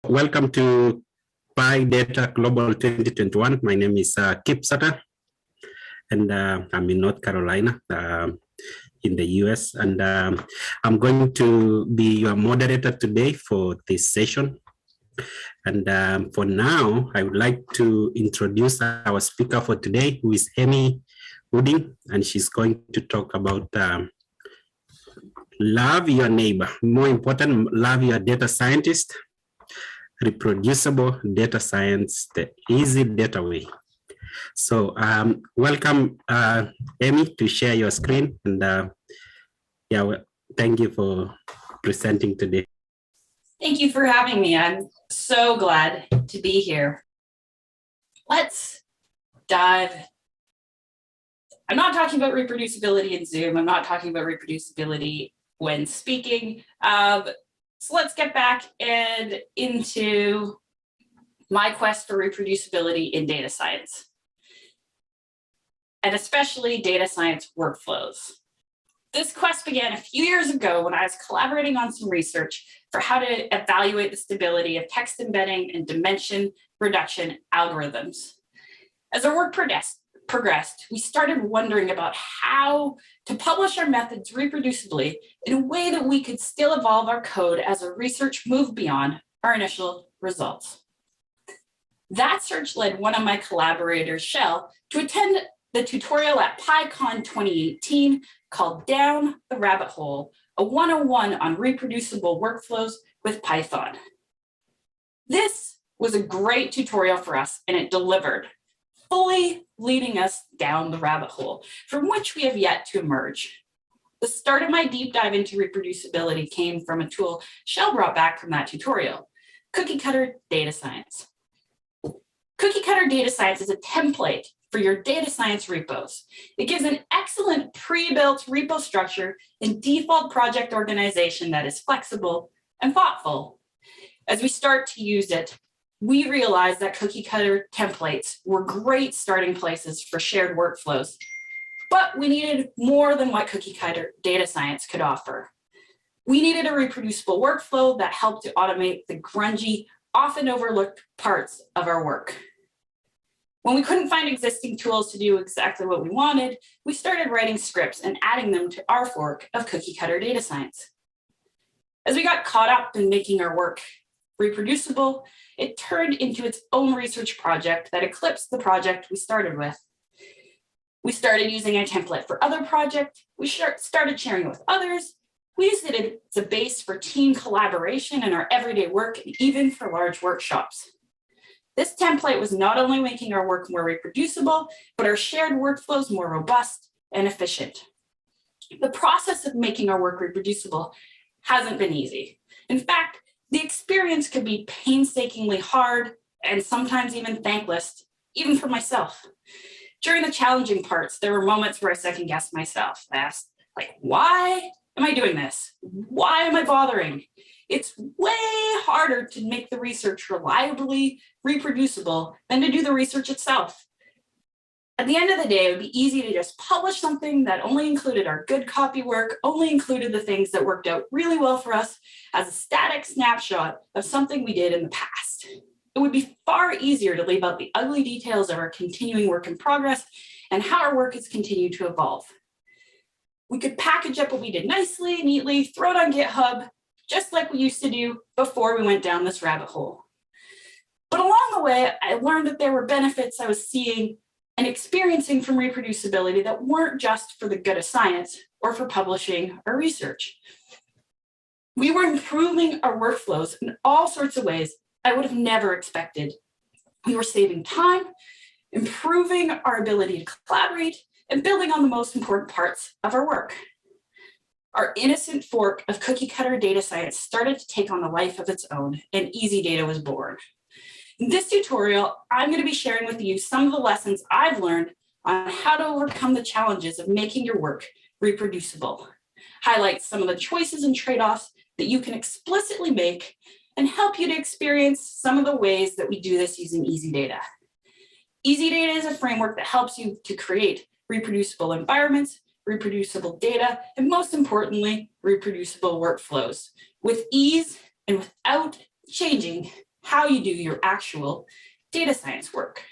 welcome to PyData Global 2021. My name is Kip Sutter, and I'm in North Carolina in the US. And I'm going to be your moderator today for this session. And for now, I would like to introduce our speaker for today, who is Amy Wooding, and she's going to talk about love your neighbor. More important, love your data scientist. Reproducible data science, the easy data way. So welcome, Amy, to share your screen. And thank you for presenting today. Thank you for having me. I'm so glad to be here. Let's dive. I'm not talking about reproducibility in Zoom. I'm not talking about reproducibility when speaking. So let's get back and into my quest for reproducibility in data science, and especially data science workflows. This quest began a few years ago when I was collaborating on some research for how to evaluate the stability of text embedding and dimension reduction algorithms. As our work progressed, we started wondering about how to publish our methods reproducibly in a way that we could still evolve our code as our research moved beyond our initial results. That search led one of my collaborators, Shell, to attend the tutorial at PyCon 2018 called Down the Rabbit Hole, a 101 on reproducible workflows with Python. This was a great tutorial for us, and it delivered, fully leading us down the rabbit hole from which we have yet to emerge. The start of my deep dive into reproducibility came from a tool Shell brought back from that tutorial, cookie cutter data science. Cookie cutter data science is a template for your data science repos. It gives an excellent pre-built repo structure and default project organization that is flexible and thoughtful. As we start to use it, we realized that cookie cutter templates were great starting places for shared workflows, but we needed more than what cookie cutter data science could offer. We needed a reproducible workflow that helped to automate the grungy, often overlooked parts of our work. When we couldn't find existing tools to do exactly what we wanted, we started writing scripts and adding them to our fork of cookie cutter data science. As we got caught up in making our work reproducible, it turned into its own research project that eclipsed the project we started with. We started using a template for other projects. We started sharing it with others. We used it as a base for team collaboration in our everyday work and even for large workshops. This template was not only making our work more reproducible, but our shared workflows more robust and efficient. The process of making our work reproducible hasn't been easy. In fact, the experience could be painstakingly hard and sometimes even thankless, even for myself. During the challenging parts, there were moments where I second-guessed myself. I asked, why am I doing this? Why am I bothering? It's way harder to make the research reliably reproducible than to do the research itself. At the end of the day, it would be easy to just publish something that only included our good copy work, only included the things that worked out really well for us as a static snapshot of something we did in the past. It would be far easier to leave out the ugly details of our continuing work in progress and how our work has continued to evolve. We could package up what we did nicely, neatly, throw it on GitHub, just like we used to do before we went down this rabbit hole. But along the way, I learned that there were benefits I was seeing and experiencing from reproducibility that weren't just for the good of science or for publishing our research. We were improving our workflows in all sorts of ways I would have never expected. We were saving time, improving our ability to collaborate, and building on the most important parts of our work. Our innocent fork of cookie cutter data science started to take on a life of its own, and Easydata was born. In this tutorial, I'm going to be sharing with you some of the lessons I've learned on how to overcome the challenges of making your work reproducible, highlight some of the choices and trade-offs that you can explicitly make, and help you to experience some of the ways that we do this using Easydata. Easydata is a framework that helps you to create reproducible environments, reproducible data, and most importantly, reproducible workflows with ease and without changing how you do your actual data science work.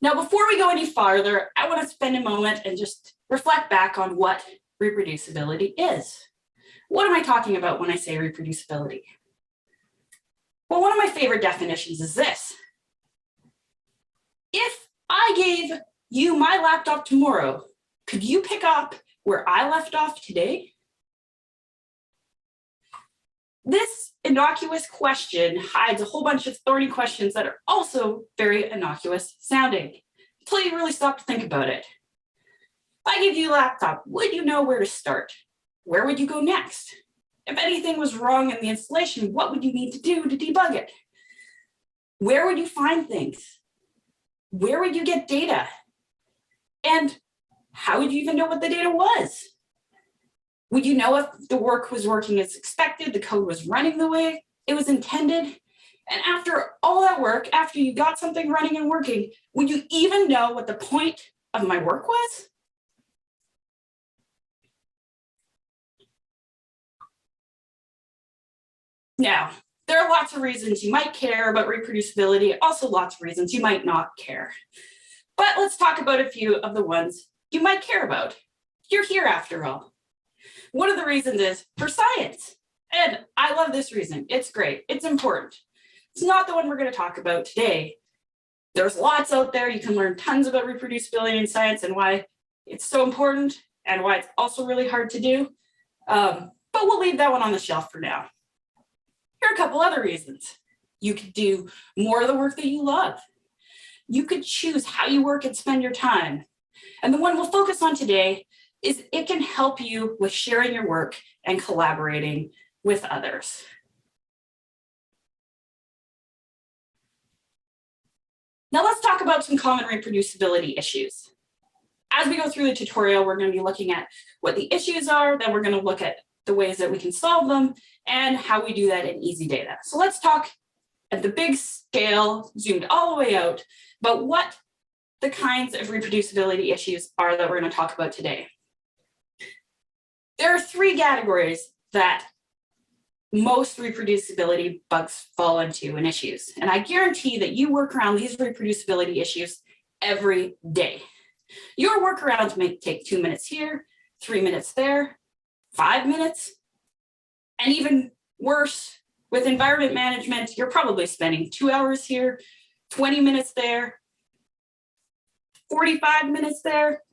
Now, before we go any farther, I want to spend a moment and just reflect back on what reproducibility is. What am I talking about when I say reproducibility? Well, one of my favorite definitions is this. If I gave you my laptop tomorrow, could you pick up where I left off today? This innocuous question hides a whole bunch of thorny questions that are also very innocuous sounding until you really stop to think about it. If I gave you a laptop, would you know where to start? Where would you go next? If anything was wrong in the installation, what would you need to do to debug it? Where would you find things? Where would you get data? And how would you even know what the data was? Would you know if the work was working as expected, the code was running the way it was intended? And after all that work, after you got something running and working, would you even know what the point of my work was? Now, there are lots of reasons you might care about reproducibility, also lots of reasons you might not care. But let's talk about a few of the ones you might care about. You're here after all. One of the reasons is for science. And I love this reason. It's great. It's important. It's not the one we're going to talk about today. There's lots out there. You can learn tons about reproducibility in science and why it's so important and why it's also really hard to do. But we'll leave that one on the shelf for now. Here are a couple other reasons. You could do more of the work that you love. You could choose how you work and spend your time. And the one we'll focus on today is it can help you with sharing your work and collaborating with others. Now let's talk about some common reproducibility issues. As we go through the tutorial, we're going to be looking at what the issues are, then we're going to look at the ways that we can solve them, and how we do that in Easydata. So let's talk at the big scale, zoomed all the way out, about what the kinds of reproducibility issues are that we're going to talk about today. There are three categories that most reproducibility bugs fall into and issues. And I guarantee that you work around these reproducibility issues every day. Your workarounds may take 2 minutes here, 3 minutes there, 5 minutes, and even worse, with environment management, you're probably spending 2 hours here, 20 minutes there, 45 minutes there.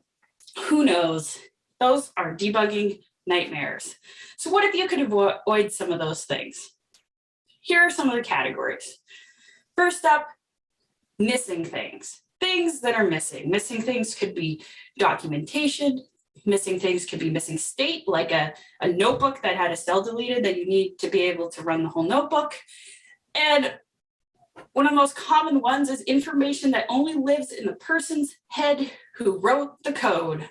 Who knows? Those are debugging nightmares. So what if you could avoid some of those things? Here are some of the categories. First up, missing things. Things that are missing. Missing things could be documentation. Missing things could be missing state, like a notebook that had a cell deleted that you need to be able to run the whole notebook. And one of the most common ones is information that only lives in the person's head who wrote the code.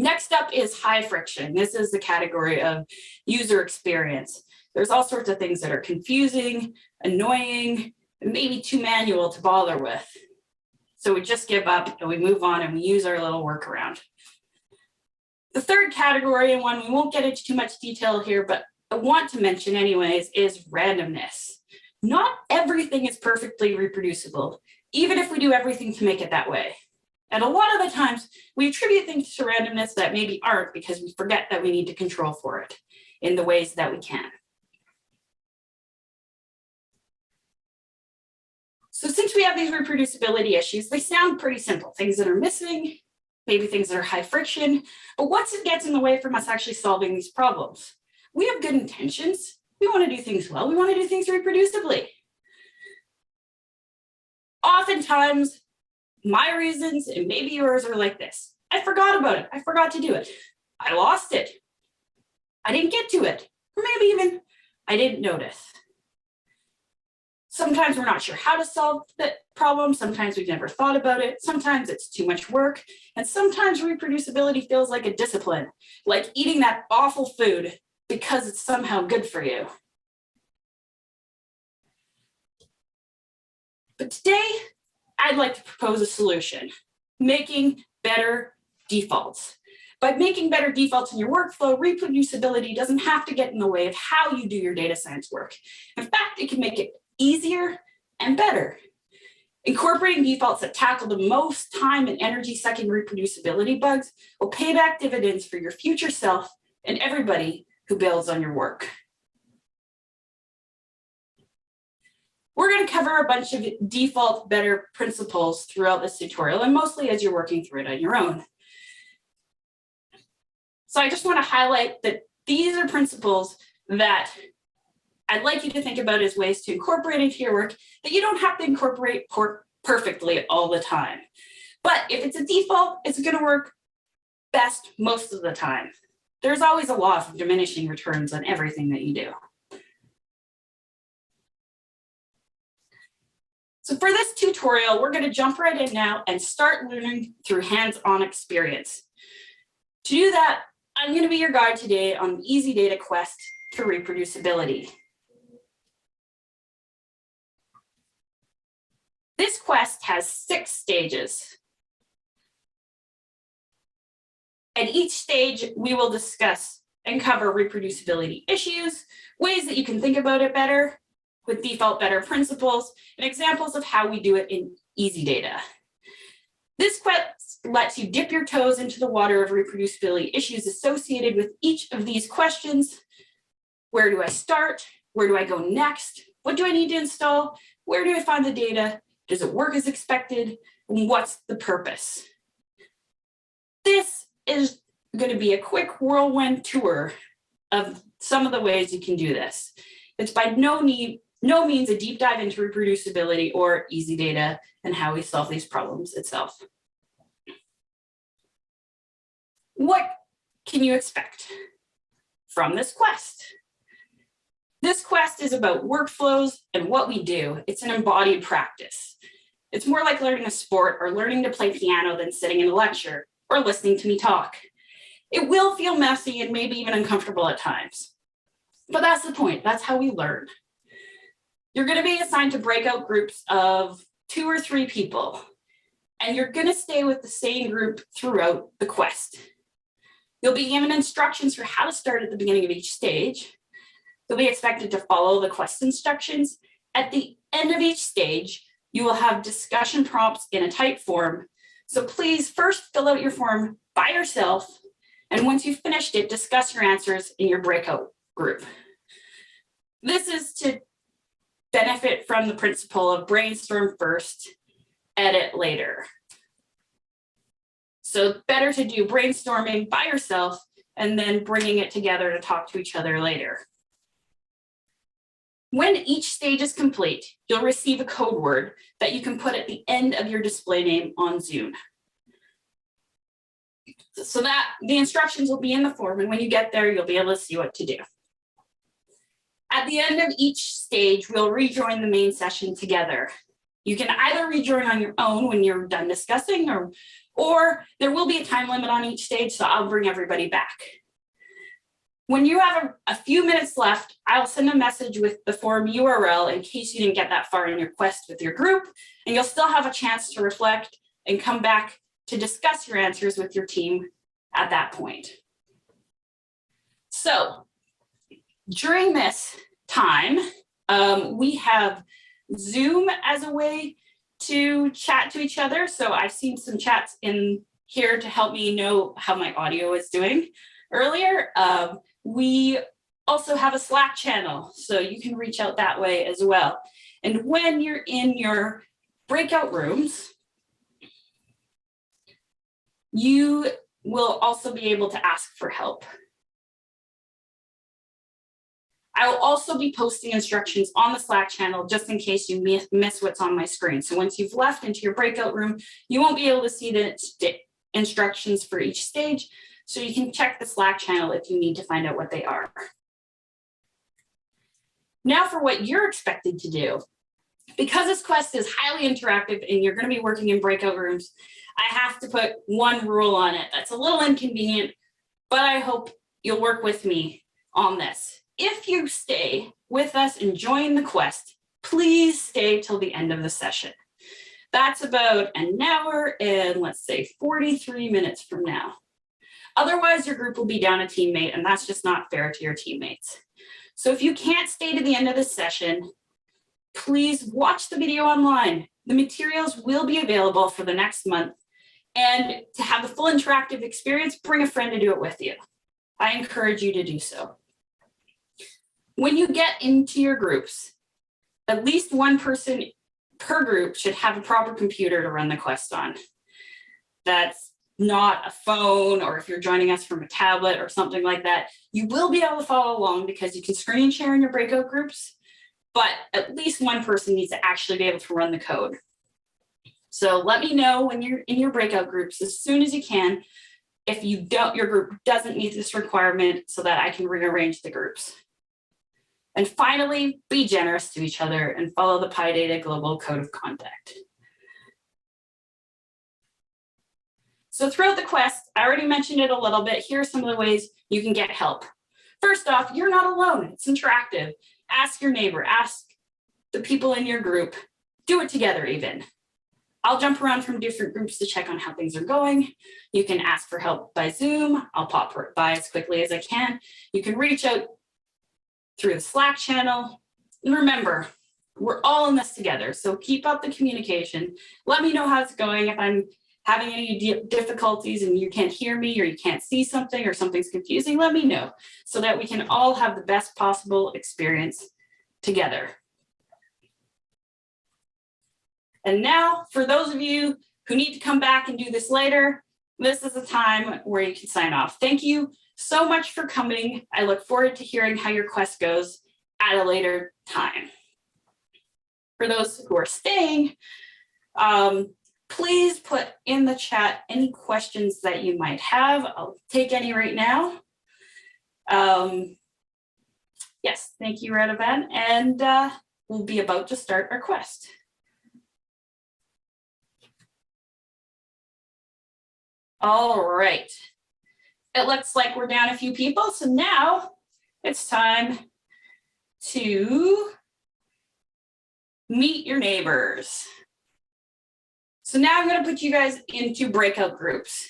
Next up is high friction. This is the category of user experience. There's all sorts of things that are confusing, annoying, and maybe too manual to bother with. So we just give up and we move on and we use our little workaround. The third category, and one we won't get into too much detail here, but I want to mention anyways, is randomness. Not everything is perfectly reproducible, even if we do everything to make it that way. And a lot of the times we attribute things to randomness that maybe aren't because we forget that we need to control for it in the ways that we can. So since we have these reproducibility issues, they sound pretty simple. Things that are missing, maybe things that are high friction, but what gets in the way from us actually solving these problems? We have good intentions. We want to do things well. We want to do things reproducibly. Oftentimes, my reasons, and maybe yours, are like this. I forgot about it. I forgot to do it. I lost it. I didn't get to it. Or maybe even I didn't notice. Sometimes we're not sure how to solve the problem. Sometimes we've never thought about it. Sometimes it's too much work. And sometimes reproducibility feels like a discipline, like eating that awful food because it's somehow good for you. But today, I'd like to propose a solution, making better defaults. By making better defaults in your workflow, reproducibility doesn't have to get in the way of how you do your data science work. In fact, it can make it easier and better. Incorporating defaults that tackle the most time and energy-sucking reproducibility bugs will pay back dividends for your future self and everybody who builds on your work. We're going to cover a bunch of default better principles throughout this tutorial, and mostly as you're working through it on your own. So I just want to highlight that these are principles that I'd like you to think about as ways to incorporate into your work that you don't have to incorporate perfectly all the time. But if it's a default, it's going to work best most of the time. There's always a law of diminishing returns on everything that you do. So for this tutorial, we're going to jump right in now and start learning through hands-on experience. To do that, I'm going to be your guide today on the Easydata quest for reproducibility. This quest has 6 stages. At each stage, we will discuss and cover reproducibility issues, ways that you can think about it better with default better principles, and examples of how we do it in Easydata. This quest lets you dip your toes into the water of reproducibility issues associated with each of these questions. Where do I start? Where do I go next? What do I need to install? Where do I find the data? Does it work as expected? And what's the purpose? This is going to be a quick whirlwind tour of some of the ways you can do this. It's by no means a deep dive into reproducibility or Easydata and how we solve these problems itself. What can you expect from this quest? This quest is about workflows and what we do. It's an embodied practice. It's more like learning a sport or learning to play piano than sitting in a lecture or listening to me talk. It will feel messy and maybe even uncomfortable at times. But that's the point. That's how we learn. You're going to be assigned to breakout groups of 2 or 3 people, and you're going to stay with the same group throughout the quest. You'll be given instructions for how to start at the beginning of each stage. You'll be expected to follow the quest instructions. At the end of each stage, you will have discussion prompts in a type form. So please first fill out your form by yourself, and once you've finished it, discuss your answers in your breakout group. This is to benefit from the principle of brainstorm first, edit later. So better to do brainstorming by yourself and then bringing it together to talk to each other later. When each stage is complete, you'll receive a code word that you can put at the end of your display name on Zoom. So that the instructions will be in the form, and when you get there, you'll be able to see what to do. At the end of each stage, we'll rejoin the main session together. You can either rejoin on your own when you're done discussing, or there will be a time limit on each stage, so I'll bring everybody back. When you have a few minutes left, I'll send a message with the form URL in case you didn't get that far in your quest with your group, and you'll still have a chance to reflect and come back to discuss your answers with your team at that point. So during this time, we have Zoom as a way to chat to each other. So I've seen some chats in here to help me know how my audio is doing earlier. We also have a Slack channel, so you can reach out that way as well. And when you're in your breakout rooms, you will also be able to ask for help. I will also be posting instructions on the Slack channel just in case you miss what's on my screen. So once you've left into your breakout room, you won't be able to see the instructions for each stage. So you can check the Slack channel if you need to find out what they are. Now for what you're expected to do. Because this quest is highly interactive and you're going to be working in breakout rooms, I have to put one rule on it. That's a little inconvenient, but I hope you'll work with me on this. If you stay with us and join the quest, please stay till the end of the session. That's about an hour and let's say 43 minutes from now. Otherwise, your group will be down a teammate, and that's just not fair to your teammates. So if you can't stay to the end of this session, please watch the video online. The materials will be available for the next month. And to have the full interactive experience, bring a friend to do it with you. I encourage you to do so. When you get into your groups, at least one person per group should have a proper computer to run the quest on. That's not a phone, or if you're joining us from a tablet or something like that, you will be able to follow along because you can screen share in your breakout groups, but at least one person needs to actually be able to run the code. So let me know when you're in your breakout groups as soon as you can if your group doesn't meet this requirement so that I can rearrange the groups. And finally, be generous to each other and follow the PyData Global Code of Conduct. So throughout the quest, I already mentioned it a little bit. Here are some of the ways you can get help. First off, you're not alone. It's interactive. Ask your neighbor, ask the people in your group, do it together even. I'll jump around from different groups to check on how things are going. You can ask for help by Zoom. I'll pop by as quickly as I can. You can reach out through the Slack channel. And remember, we're all in this together. So keep up the communication. Let me know how it's going. If I'm having any difficulties and you can't hear me or you can't see something or something's confusing, let me know so that we can all have the best possible experience together. And now, for those of you who need to come back and do this later, this is the time where you can sign off. Thank you so much for coming. I look forward to hearing how your quest goes at a later time. For those who are staying, please put in the chat any questions that you might have. I'll take any right now. Yes, thank you, Radovan. And we'll be about to start our quest. All right. It looks like we're down a few people. So now it's time to meet your neighbors. So now I'm going to put you guys into breakout groups.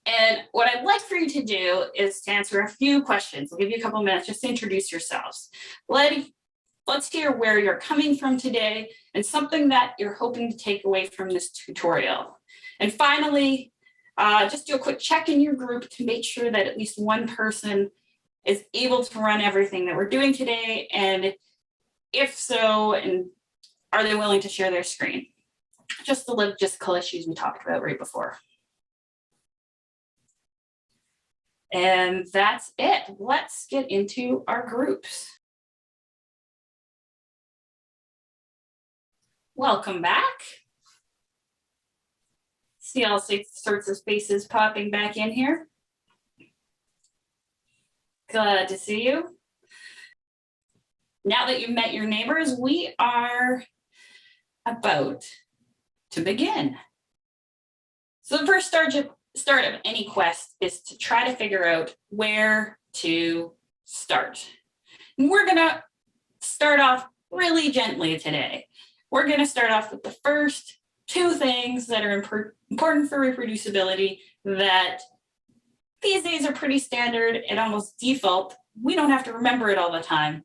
And what I'd like for you to do is to answer a few questions. I'll give you a couple of minutes just to introduce yourselves. Let's hear where you're coming from today and something that you're hoping to take away from this tutorial. And finally, just do a quick check in your group to make sure that at least one person is able to run everything that we're doing today. And if so, and are they willing to share their screen? Just the logistical issues we talked about right before. And that's it. Let's get into our groups. Welcome back. See all sorts of faces popping back in here. Glad to see you. Now that you've met your neighbors, we are about to begin. So the first start of any quest is to try to figure out where to start. And we're gonna start off really gently today. We're gonna start off with the first two things that are important for reproducibility that these days are pretty standard and almost default. We don't have to remember it all the time.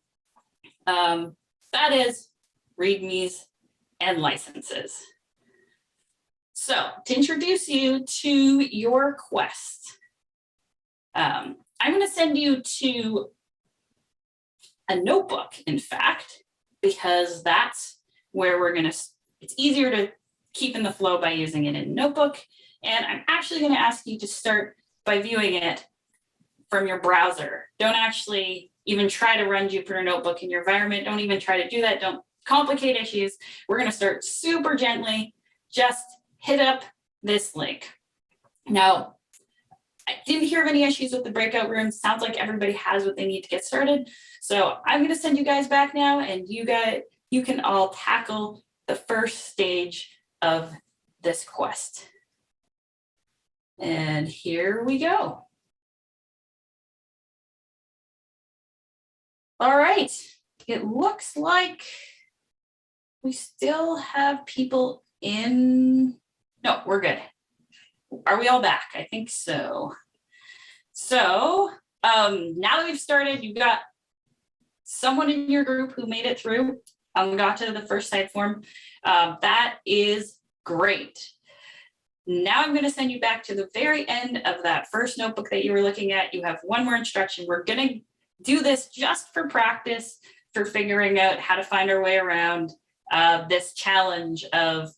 That is readmes and licenses. So to introduce you to your quest, I'm going to send you to a notebook, in fact, because that's where we're going to, it's easier to keep in the flow by using it in a notebook. And I'm actually going to ask you to start by viewing it from your browser. Don't actually even try to run Jupyter Notebook in your environment. Don't even try to do that. Don't complicate issues. We're going to start super gently. Just hit up this link. Now, I didn't hear of any issues with the breakout rooms. Sounds like everybody has what they need to get started. So I'm going to send you guys back now, and you can all tackle the first stage of this quest. And here we go. All right, it looks like we still have people in. No, we're good. Are we all back? I think so. So now that we've started, you've got someone in your group who made it through, got to the first site form. That is great. Now I'm going to send you back to the very end of that first notebook that you were looking at. You have one more instruction. We're going to do this just for practice, for figuring out how to find our way around this challenge of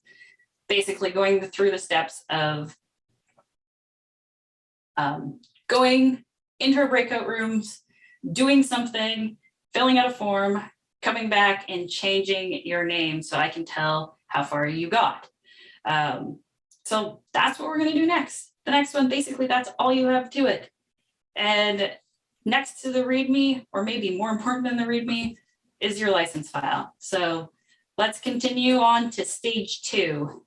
basically going through the steps of going into our breakout rooms, doing something, filling out a form, coming back and changing your name so I can tell how far you got. So that's what we're going to do next. The next one, basically, that's all you have to it. And next to the README, or maybe more important than the README, is your license file. So let's continue on to stage 2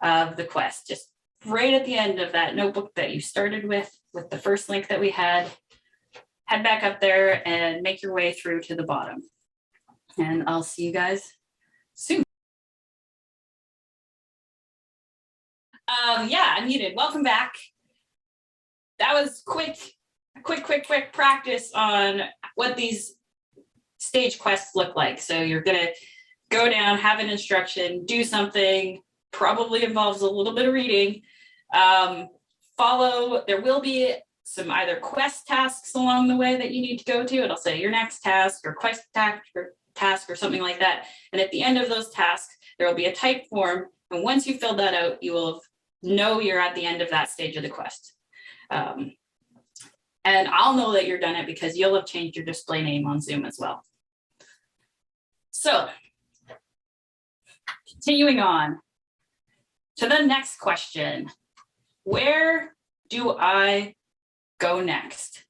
of the quest. Just right at the end of that notebook that you started with the first link that we had, head back up there and make your way through to the bottom. And I'll see you guys soon. Yeah, I'm muted. Welcome back. That was quick practice on what these stage quests look like. So you're gonna go down, have an instruction, do something, probably involves a little bit of reading. There will be some either quest tasks along the way that you need to go to. It'll say your next task or quest task or something like that. And at the end of those tasks, there will be a type form. And once you fill that out, you will know you're at the end of that stage of the quest. And I'll know that you're done it because you'll have changed your display name on Zoom as well. So continuing on to the next question. Where do I go next? Have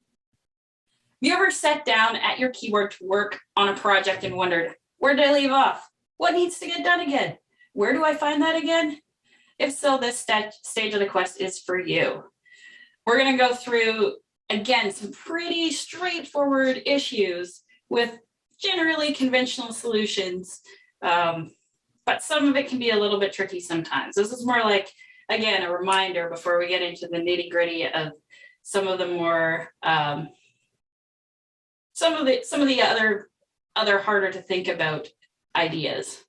you ever sat down at your keyboard to work on a project and wondered, where did I leave off? What needs to get done again? Where do I find that again? If so, this stage of the quest is for you. We're going to go through, again, some pretty straightforward issues with generally conventional solutions, but some of it can be a little bit tricky sometimes. This is more like, again, a reminder before we get into the nitty-gritty of some of the more, some of the other harder to think about ideas.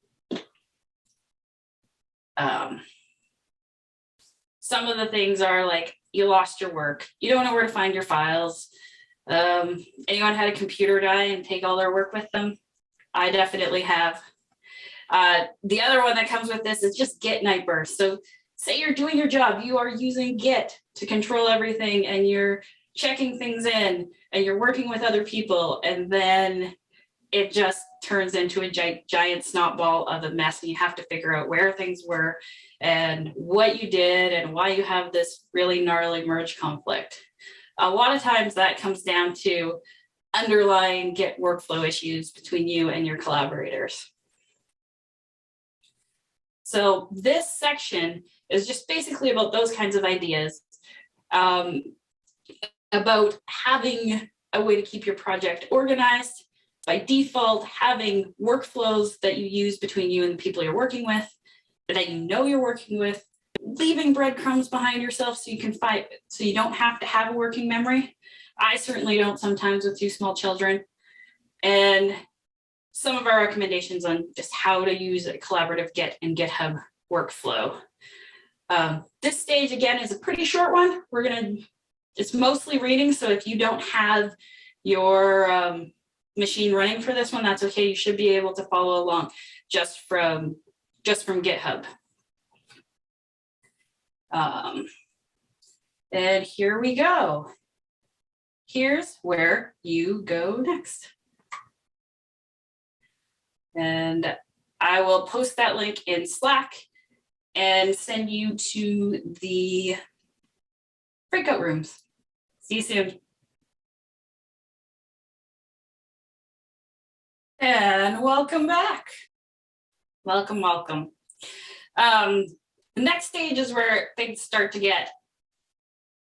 Some of the things are like, you lost your work. You don't know where to find your files. Anyone had a computer die and take all their work with them? I definitely have. The other one that comes with this is just Git night burst. So say you're doing your job, you are using Git to control everything and you're checking things in and you're working with other people, and then it just turns into a giant snowball of a mess, and you have to figure out where things were and what you did and why you have this really gnarly merge conflict. A lot of times that comes down to underlying Git workflow issues between you and your collaborators. So this section is just basically about those kinds of ideas, about having a way to keep your project organized, by default, having workflows that you use between you and the people you're working with, that you know you're working with, leaving breadcrumbs behind yourself so you can fight, so you don't have to have a working memory. I certainly don't sometimes with 2 small children. And some of our recommendations on just how to use a collaborative Git and GitHub workflow. This stage, again, is a pretty short one. It's mostly reading, so if you don't have your machine running for this one, that's okay. You should be able to follow along just from GitHub. And here we go. Here's where you go next. And I will post that link in Slack and send you to the breakout rooms. See you soon. And welcome back. Welcome, welcome. The next stage is where things start to get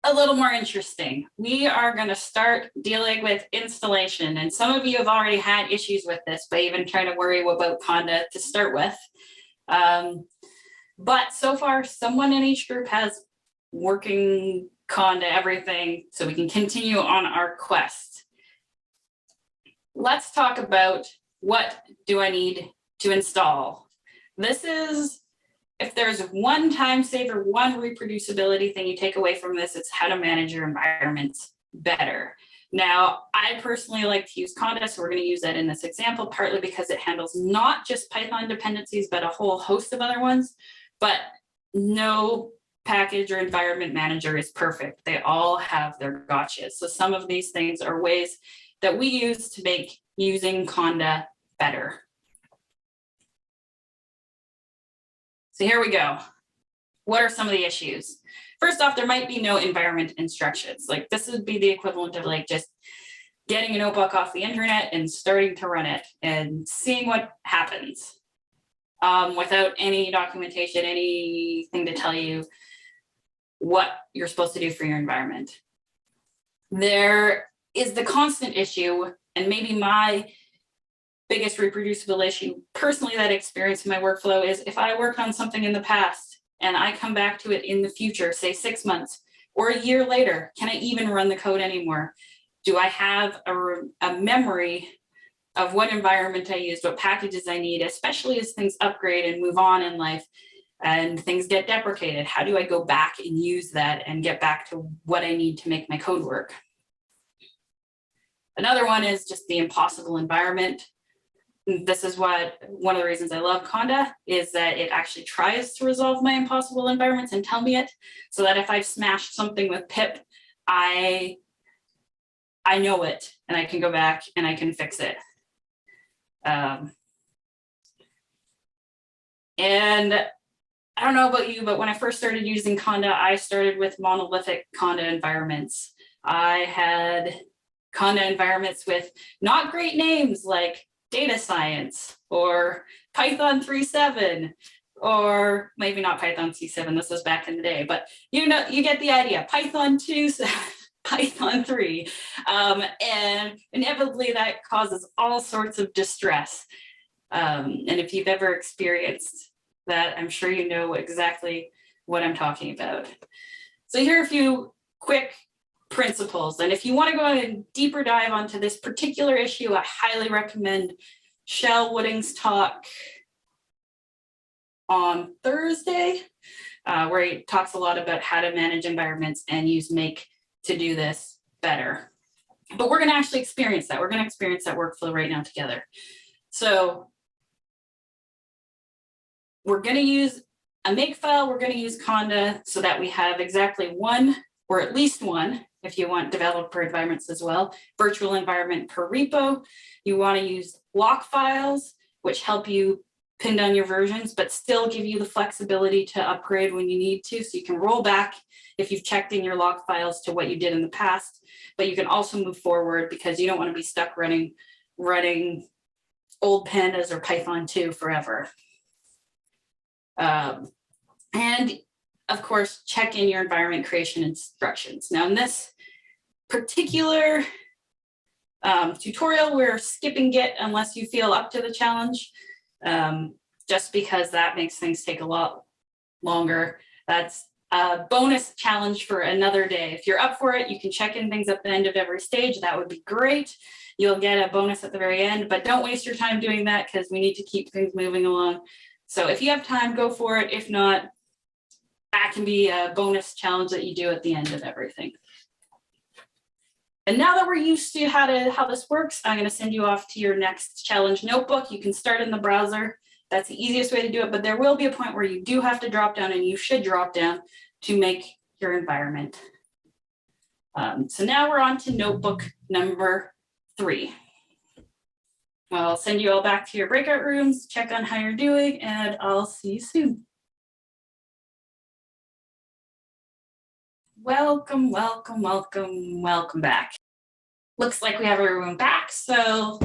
a little more interesting. We are going to start dealing with installation, and some of you have already had issues with this by even trying to worry about Conda to start with. But so far, someone in each group has working conda everything so we can continue on our quest. Let's talk about what do I need to install. This is, if there's one time saver, one reproducibility thing you take away from this, it's how to manage your environments better. Now, I personally like to use Conda, so we're going to use that in this example, partly because it handles not just Python dependencies, but a whole host of other ones. But no package or environment manager is perfect. They all have their gotchas. So some of these things are ways that we use to make using Conda better. So here we go. What are some of the issues? First off, there might be no environment instructions. Like this would be the equivalent of like just getting a notebook off the internet and starting to run it and seeing what happens without any documentation, anything to tell you what you're supposed to do for your environment. There is the constant issue, and maybe my biggest reproducible issue personally that I experience in my workflow is if I worked on something in the past and I come back to it in the future, say 6 months or a year later, can I even run the code anymore? Do I have a memory of what environment I used, what packages I need, especially as things upgrade and move on in life and things get deprecated? How do I go back and use that and get back to what I need to make my code work? Another one is just the impossible environment. This is what one of the reasons I love Conda is that it actually tries to resolve my impossible environments and tell me it, so that if I've smashed something with pip, I know it and I can go back and I can fix it. And I don't know about you, but when I first started using Conda, I started with monolithic Conda environments. I had Conda environments with not great names like data science or Python 3.7, or maybe not Python C7, this was back in the day, but you know, you get the idea, Python 2, Python 3, and inevitably that causes all sorts of distress. And if you've ever experienced that, I'm sure you know exactly what I'm talking about. So here are a few quick principles. And if you want to go on a deeper dive onto this particular issue, I highly recommend Shell Wooding's talk on Thursday, where he talks a lot about how to manage environments and use Make to do this better. But we're going to actually experience that. We're going to experience that workflow right now together. So we're going to use a make file. We're going to use Conda so that we have exactly one, or at least one, if you want developer environments as well, virtual environment per repo. You want to use lock files, which help you pin down your versions, but still give you the flexibility to upgrade when you need to. So you can roll back if you've checked in your lock files to what you did in the past, but you can also move forward because you don't want to be stuck running old pandas or Python 2 forever. And of course, check in your environment creation instructions. Now in this particular tutorial, we're skipping Git unless you feel up to the challenge, just because that makes things take a lot longer. That's a bonus challenge for another day. If you're up for it, you can check in things at the end of every stage. That would be great. You'll get a bonus at the very end, but don't waste your time doing that because we need to keep things moving along. So if you have time, go for it. If not, that can be a bonus challenge that you do at the end of everything. And now that we're used to how this works, I'm going to send you off to your next challenge notebook. You can start in the browser. That's the easiest way to do it, but there will be a point where you do have to drop down, and you should drop down to make your environment. So now we're on to notebook number 3. I'll send you all back to your breakout rooms, check on how you're doing, and I'll see you soon. Welcome, welcome, welcome, welcome back. Looks like we have everyone back, so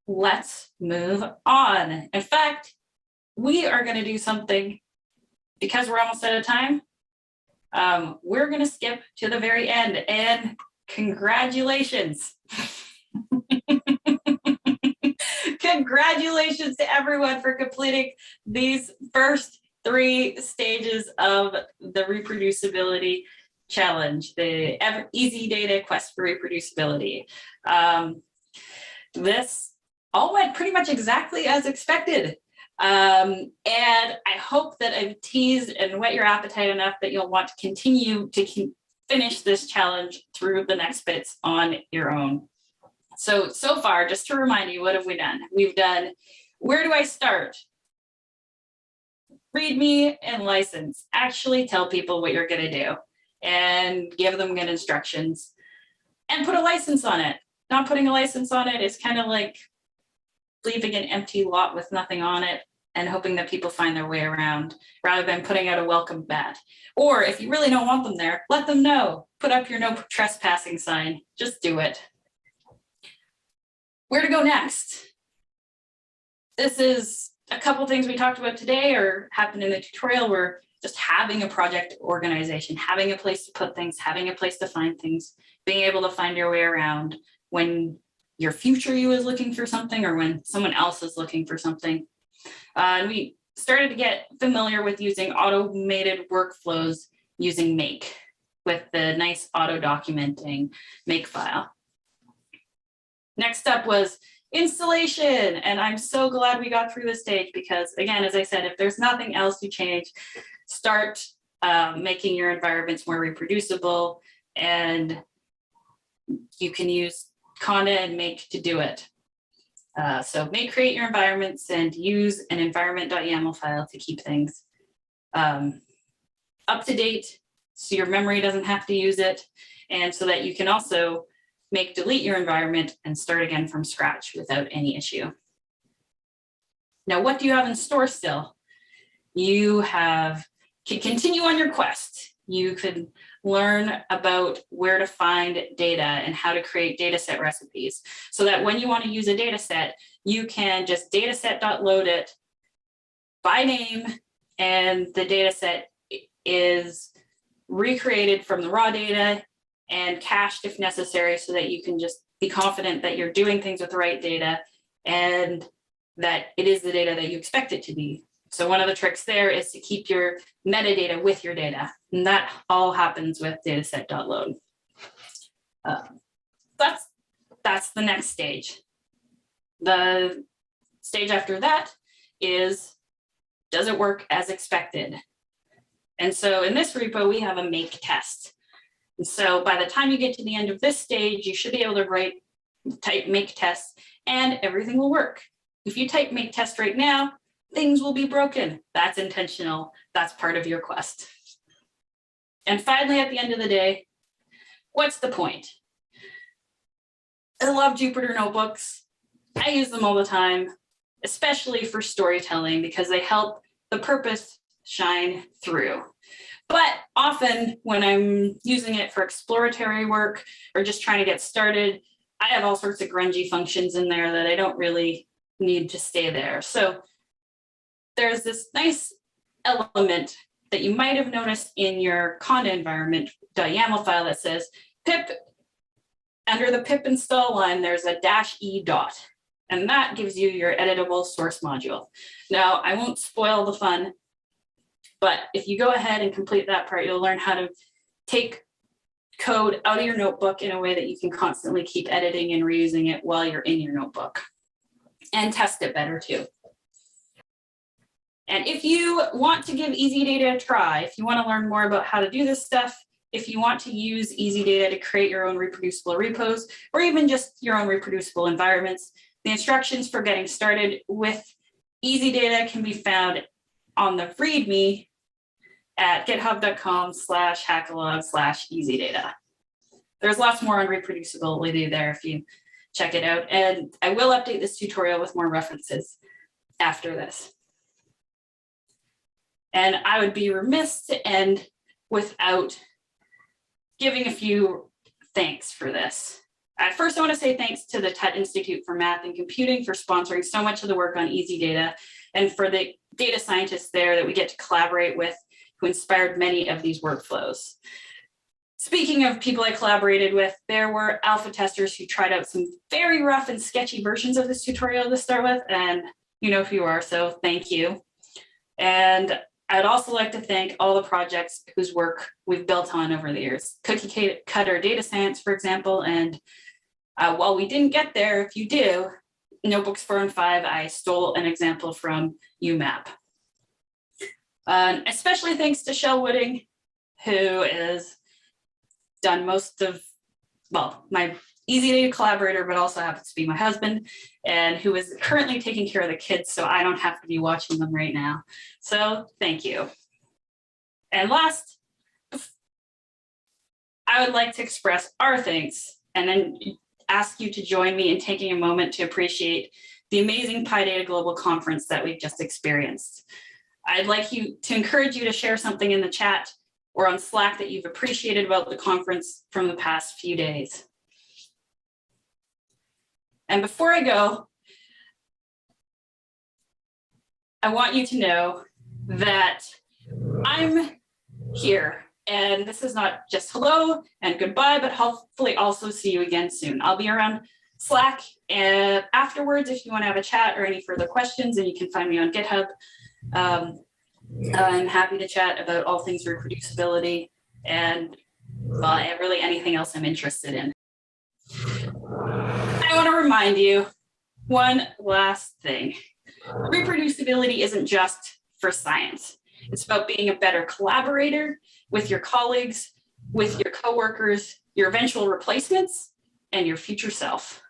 let's move on. In fact, we are going to do something, because we're almost out of time, we're going to skip to the very end, and congratulations. Congratulations to everyone for completing these first 3 stages of the reproducibility challenge, the Easydata quest for reproducibility. This all went pretty much exactly as expected. And I hope that I've teased and whet your appetite enough that you'll want to continue to finish this challenge through the next bits on your own. So far, just to remind you, what have we done? We've done, where do I start? README and license. Actually tell people what you're going to do and give them good instructions and put a license on it. Not putting a license on it is kind of like leaving an empty lot with nothing on it and hoping that people find their way around rather than putting out a welcome mat. Or if you really don't want them there, let them know. Put up your no trespassing sign. Just do it. Where to go next? This is a couple things we talked about today or happened in the tutorial were just having a project organization, having a place to put things, having a place to find things, being able to find your way around when your future you is looking for something or when someone else is looking for something. And we started to get familiar with using automated workflows using Make with the nice auto documenting Makefile. Next up was installation. And I'm so glad we got through this stage because, again, as I said, if there's nothing else to change, start making your environments more reproducible, and you can use Conda and Make to do it. So create your environments and use an environment.yaml file to keep things up to date so your memory doesn't have to use it, and so that you can also delete your environment and start again from scratch without any issue. Now, what do you have in store still? You can continue on your quest. You could learn about where to find data and how to create data set recipes so that when you want to use a data set, you can just dataset.load it by name, and the data set is recreated from the raw data and cached if necessary so that you can just be confident that you're doing things with the right data and that it is the data that you expect it to be. So one of the tricks there is to keep your metadata with your data, and that all happens with dataset.load. That's the next stage. The stage after that is, does it work as expected? And so in this repo, we have a make test. And so by the time you get to the end of this stage, you should be able to type make test and everything will work. If you type make test right now, things will be broken. That's intentional. That's part of your quest. And finally, at the end of the day, what's the point? I love Jupyter notebooks. I use them all the time, especially for storytelling because they help the purpose shine through. But often when I'm using it for exploratory work or just trying to get started, I have all sorts of grungy functions in there that I don't really need to stay there. So there's this nice element that you might have noticed in your Conda environment.yaml file that says pip, under the pip install line, there's a -e dot, and that gives you your editable source module. Now, I won't spoil the fun, but if you go ahead and complete that part, you'll learn how to take code out of your notebook in a way that you can constantly keep editing and reusing it while you're in your notebook and test it better too. And if you want to give Easydata a try, if you want to learn more about how to do this stuff, if you want to use Easydata to create your own reproducible repos, or even just your own reproducible environments, the instructions for getting started with Easydata can be found on the README at github.com/hackalog/easydata. There's lots more on reproducibility there if you check it out. And I will update this tutorial with more references after this. And I would be remiss to end without giving a few thanks for this. First, I want to say thanks to the TUT Institute for Math and Computing for sponsoring so much of the work on Easydata, and for the data scientists there that we get to collaborate with who inspired many of these workflows. Speaking of people I collaborated with, there were alpha testers who tried out some very rough and sketchy versions of this tutorial to start with, and you know who you are, so thank you. And I'd also like to thank all the projects whose work we've built on over the years. Cookie Cutter Data Science, for example, and while we didn't get there, if you do, Notebooks 4 and 5, I stole an example from UMAP. Especially thanks to Shell Wooding, who has done most of, well, my Easydata collaborator, but also happens to be my husband, and who is currently taking care of the kids, so I don't have to be watching them right now. So thank you. And last, I would like to express our thanks and then ask you to join me in taking a moment to appreciate the amazing PyData Global Conference that we've just experienced. I'd like to encourage you to share something in the chat or on Slack that you've appreciated about the conference from the past few days. And before I go, I want you to know that I'm here. And this is not just hello and goodbye, but hopefully also see you again soon. I'll be around Slack and afterwards if you want to have a chat or any further questions, and you can find me on GitHub. I'm happy to chat about all things reproducibility and really anything else I'm interested in. I want to remind you one last thing. Reproducibility isn't just for science. It's about being a better collaborator with your colleagues, with your coworkers, your eventual replacements, and your future self.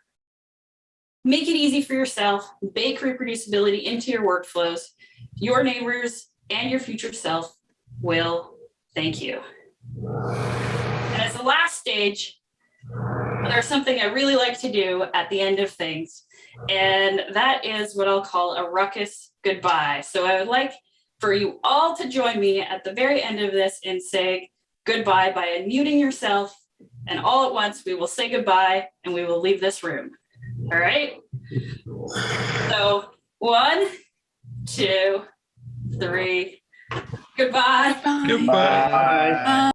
Make it easy for yourself, bake reproducibility into your workflows. Your neighbors and your future self will thank you. And as the last stage, there's something I really like to do at the end of things, and that is what I'll call a ruckus goodbye. So I would like for you all to join me at the very end of this and say goodbye by unmuting yourself, and all at once we will say goodbye and we will leave this room. All right? So 1, 2, 3, goodbye. Goodbye. Bye.